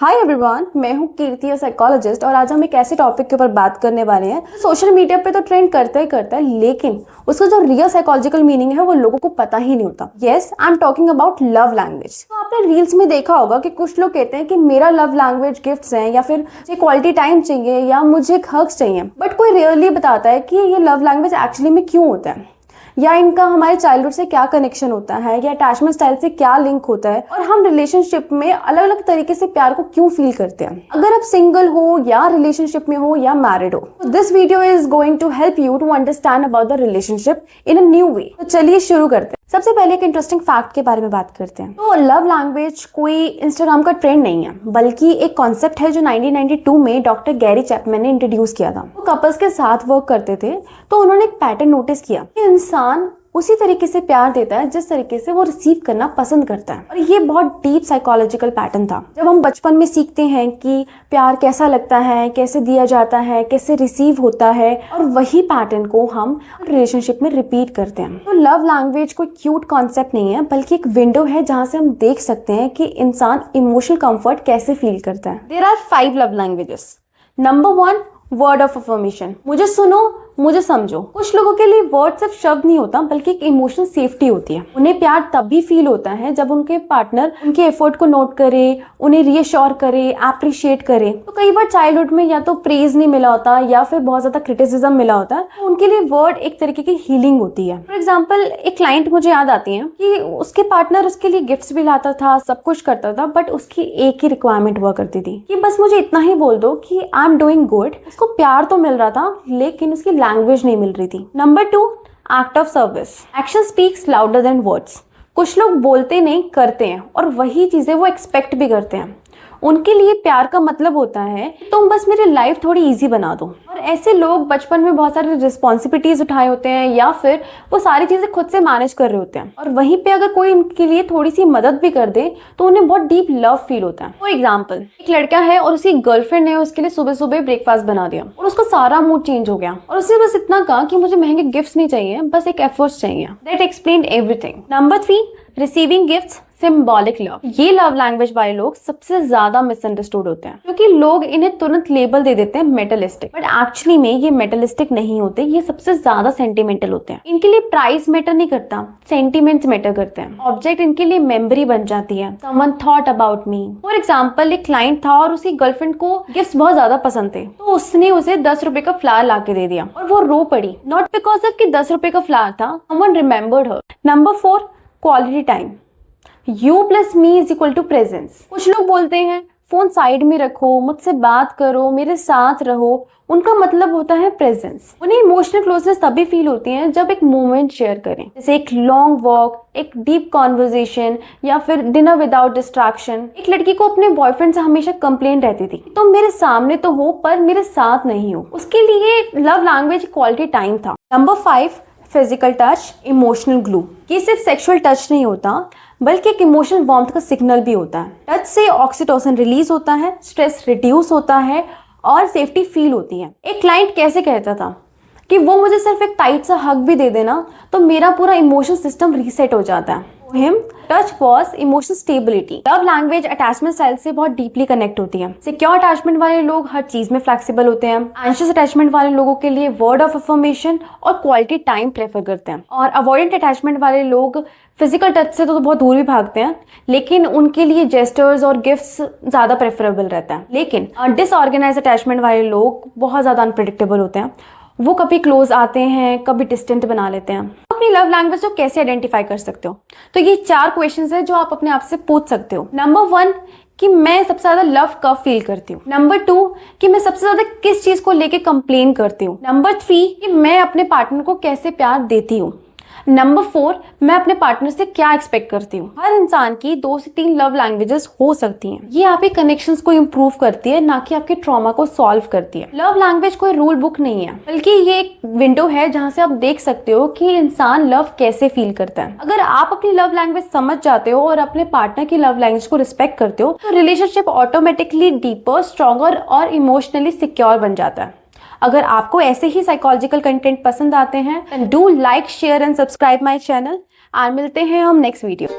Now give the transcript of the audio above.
Hi everyone, मैं हूँ कीर्ति, और साइकोलॉजिस्ट। और आज हम एक ऐसे टॉपिक के ऊपर बात करने वाले हैं। सोशल मीडिया पे तो ट्रेंड करता है, लेकिन उसका जो रियल साइकोलॉजिकल मीनिंग है वो लोगों को पता ही नहीं होता। Yes, I am talking about love language. तो आपने रील्स में देखा होगा कि कुछ लोग कहते हैं कि मेरा लव लैंग्वेज गिफ्ट्स हैं, या फिर मुझे क्वालिटी टाइम चाहिए, या मुझे हग्स चाहिए। बट कोई रियली बताता है कि ये लव लैंग्वेज एक्चुअली में क्यों होता है, या इनका हमारे चाइल्डहुड से क्या कनेक्शन होता है, या अटैचमेंट स्टाइल से क्या लिंक होता है, और हम रिलेशनशिप में अलग अलग तरीके से प्यार को क्यों फील करते हैं, अगर आप सिंगल हो या रिलेशनशिप में हो या मैरिड हो। This video is going to help you to understand about the relationship in a new way. तो चलिए शुरू करते हैं। सबसे पहले एक इंटरेस्टिंग फैक्ट के बारे में बात करते हैं। तो लव लैंग्वेज कोई इंस्टाग्राम का ट्रेंड नहीं है, बल्कि एक कॉन्सेप्ट है जो 1992 में डॉक्टर गैरी चैपमैन ने इंट्रोड्यूस किया था। वो कपल्स के साथ वर्क करते थे, तो उन्होंने एक पैटर्न नोटिस किया कि इंसान उसी तरीके से प्यार देता है जिस तरीके से वो रिसीव करना पसंद करता है। और ये बहुत डीप साइकोलॉजिकल पैटर्न था। जब हम बचपन में सीखते हैं कि प्यार कैसा लगता है, कैसे दिया जाता है, कैसे रिसीव होता है, और वही पैटर्न को हम रिलेशनशिप में रिपीट करते हैं। तो लव लैंग्वेज कोई क्यूट कॉन्सेप्ट नहीं है, बल्कि एक विंडो है जहाँ से हम देख सकते हैं कि इंसान इमोशनल कंफर्ट कैसे फील करता है। There are 5 love languages. Number 1, word of affirmation. मुझे सुनो, मुझे समझो। कुछ लोगों के लिए वर्ड सिर्फ शब्द नहीं होता, बल्कि एक इमोशनल सेफ्टी होती है। उन्हें प्यार तब भी फील होता है जब उनके पार्टनर उनके एफर्ट को नोट करे, उन्हें रीअश्योर करे, अप्रिशिएट करे। तो कई बार चाइल्डहुड में या तो प्रेज नहीं मिला होता, या फिर बहुत ज्यादा क्रिटिसिज्म मिला होता है, तो उनके लिए वर्ड एक तरीके की हीलिंग होती है। फॉर एग्जाम्पल, एक क्लाइंट मुझे याद आती है कि उसके पार्टनर उसके लिए गिफ्ट्स भी लाता था, सब कुछ करता था, बट उसकी एक ही रिक्वायरमेंट हुआ करती थी कि बस मुझे इतना ही बोल दो कि आई एम डूइंग गुड। उसको प्यार तो मिल रहा था, लेकिन उसकी लैंग्वेज नहीं मिल रही थी। Number 2, act of service. Action speaks louder than words. कुछ लोग बोलते नहीं, करते हैं, और वही चीजें वो एक्सपेक्ट भी करते हैं। उनके लिए प्यार का मतलब होता है तुम बस मेरी लाइफ थोड़ी इजी बना दो। और ऐसे लोग बचपन में बहुत सारी रिस्पॉन्सिबिलिटीज उठाए होते हैं, या फिर वो सारी चीजें खुद से मैनेज कर रहे होते हैं, और वहीं पे अगर कोई उनके लिए थोड़ी सी मदद भी कर दे तो उन्हें बहुत डीप लव फील होता है। फॉर एग्जाम्पल, एक लड़का है और उसकी गर्लफ्रेंड ने उसके लिए सुबह सुबह ब्रेकफास्ट बना दिया, और उसका सारा मूड चेंज हो गया, और उसने बस इतना कहा कि मुझे महंगे गिफ्ट नहीं चाहिए, बस एक एफर्ट्स चाहिए। That explained everything. Number 3, receiving gifts, symbolic love. ये लव लैंग्वेज वाले लोग सबसे ज्यादा मिसअंडरस्टूड होते हैं, क्योंकि लोग इन्हें तुरंत लेबल दे देते हैं मेटलिस्टिक। बट एक्चुअली में ये मेटलिस्टिक नहीं होते, ये सबसे ज्यादा सेंटिमेंटल होते हैं। इनके लिए प्राइस मैटर नहीं करता, सेंटिमेंट्स मैटर करते हैं। ऑब्जेक्ट इनके लिए मेमोरी बन जाती है। Someone thought about me. For example, एक क्लाइंट था और उसकी गर्लफ्रेंड को गिफ्ट बहुत ज्यादा पसंद थे, तो उसने उसे 10 रुपए का फ्लावर ला के दे दिया, और वो रो पड़ी, नॉट बिकॉज ऑफ कि 10 रुपए का फ्लावर था, someone remembered her. Number 4, quality time. You plus me is equal to presence। कुछ लोग बोलते हैं फोन साइड में रखो, मुझसे बात करो, मेरे साथ रहो। उनका मतलब होता है प्रेजेंस। उन्हें इमोशनल क्लोजनेस तभी फील होती है जब एक मोमेंट शेयर करें, जैसे एक लॉन्ग वॉक, एक डीप कॉन्वर्जेशन, या फिर डिनर विदाउट डिस्ट्रैक्शन। एक लड़की को अपने बॉयफ्रेंड से हमेशा कंप्लेन रहती थी, तुम मेरे सामने तो हो पर मेरे साथ नहीं हो। उसके लिए लव लैंग्वेज क्वालिटी टाइम था। Number 5, physical touch, emotional glue. ये सिर्फ सेक्सुअल टच नहीं होता, बल्कि एक इमोशनल वार्मथ का सिग्नल भी होता है। टच से ऑक्सीटोसिन रिलीज होता है, स्ट्रेस रिड्यूस होता है, और सेफ्टी फील होती है। एक क्लाइंट कैसे कहता था कि वो मुझे सिर्फ एक टाइट सा हग भी दे देना तो मेरा पूरा इमोशनल सिस्टम रीसेट हो जाता है। Him touch was emotional stability. Love language attachment style से बहुत डीपली कनेक्ट होती है। सिक्योर अटैचमेंट वाले लोग हर चीज में फ्लेक्सिबल होते हैं। एंशियस अटैचमेंट वाले लोगों के लिए वर्ड ऑफ अफर्मेशन और क्वालिटी टाइम प्रेफर करते हैं। और अवॉइडेंट अटैचमेंट वाले लोग फिजिकल टच से तो बहुत दूर भी भागते हैं, लेकिन उनके लिए जेस्टर्स और गिफ्ट्स ज्यादा प्रेफरेबल रहता है। लेकिन डिसऑर्गेनाइज अटैचमेंट वाले लोग बहुत ज्यादा अनप्रेडिक्टेबल होते हैं। वो कभी क्लोज आते हैं, कभी डिस्टेंट बना लेते हैं। अपनी लव लैंग्वेज को कैसे आइडेंटिफाई कर सकते हो? तो ये 4 क्वेश्चंस है जो आप अपने आप से पूछ सकते हो। नंबर 1, कि मैं सबसे ज्यादा लव कब फील करती हूँ। नंबर 2, कि मैं सबसे ज्यादा किस चीज को लेके कंप्लेन करती हूँ। नंबर 3, कि मैं अपने पार्टनर को कैसे प्यार देती हूँ। नंबर 4, मैं अपने पार्टनर से क्या एक्सपेक्ट करती हूँ। हर इंसान की 2 से 3 लव लैंग्वेजेस हो सकती हैं। ये आपके कनेक्शंस को इम्प्रूव करती है, ना कि आपके ट्रॉमा को सॉल्व करती है। लव लैंग्वेज कोई रूल बुक नहीं है, बल्कि ये एक विंडो है जहाँ से आप देख सकते हो कि इंसान लव कैसे फील करता है। अगर आप अपनी लव लैंग्वेज समझ जाते हो और अपने पार्टनर की लव लैंग्वेज को रिस्पेक्ट करते हो, तो रिलेशनशिप ऑटोमेटिकली डीपर, स्ट्रॉन्गर और इमोशनली सिक्योर बन जाता है। अगर आपको ऐसे ही साइकोलॉजिकल कंटेंट पसंद आते हैं, do like, share and subscribe my channel. और मिलते हैं हम नेक्स्ट वीडियो।